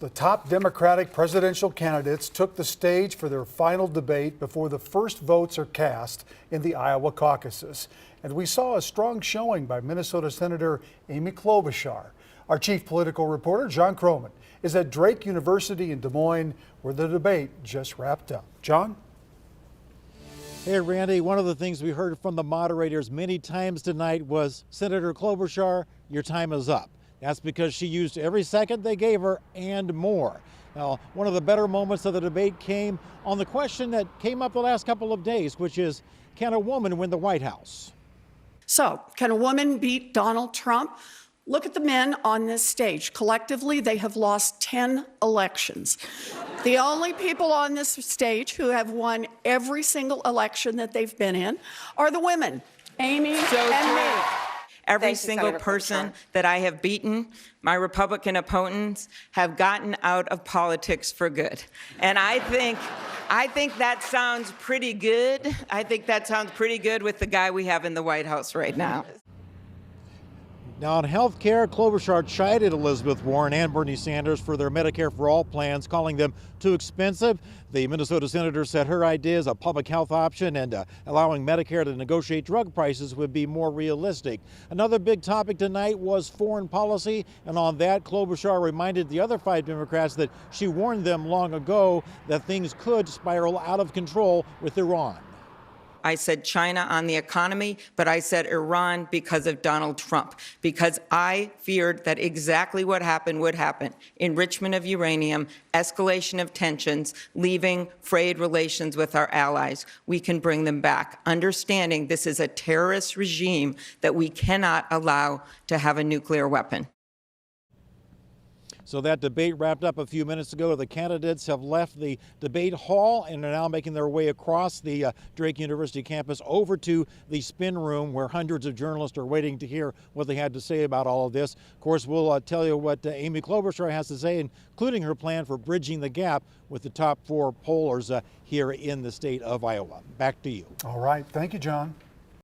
The top Democratic presidential candidates took the stage for their final debate before the first votes are cast in the Iowa caucuses. And we saw a strong showing by Minnesota Senator Amy Klobuchar. Our chief political reporter, John Croman, is at Drake University in Des Moines, where the debate just wrapped up. John? Hey, Randy, one of the things we heard from the moderators many times tonight was, Senator Klobuchar, your time is up. That's because she used every second they gave her and more. Now, one of the better moments of the debate came on the question that came up the last couple of days, which is, can a woman win the White House? So, can a woman beat Donald Trump? Look at the men on this stage. Collectively, they have lost 10 elections. The only people on this stage who have won every single election that they've been in are the women, Amy and me. Every single person that I have beaten, my Republican opponents, have gotten out of politics for good. And I think that sounds pretty good. I think that sounds pretty good with the guy we have in the White House right now. Now, on health care, Klobuchar chided Elizabeth Warren and Bernie Sanders for their Medicare for All plans, calling them too expensive. The Minnesota senator said her idea is a public health option and allowing Medicare to negotiate drug prices would be more realistic. Another big topic tonight was foreign policy, and on that, Klobuchar reminded the other 5 Democrats that she warned them long ago that things could spiral out of control with Iran. I said China on the economy, but I said Iran because of Donald Trump, because I feared that exactly what happened would happen. Enrichment of uranium, escalation of tensions, leaving frayed relations with our allies. We can bring them back, understanding this is a terrorist regime that we cannot allow to have a nuclear weapon. So that debate wrapped up a few minutes ago. The candidates have left the debate hall and are now making their way across the Drake University campus over to the spin room where hundreds of journalists are waiting to hear what they had to say about all of this. Of course, we'll tell you what Amy Klobuchar has to say, including her plan for bridging the gap with the top 4 pollers here in the state of Iowa. Back to you. All right. Thank you, John.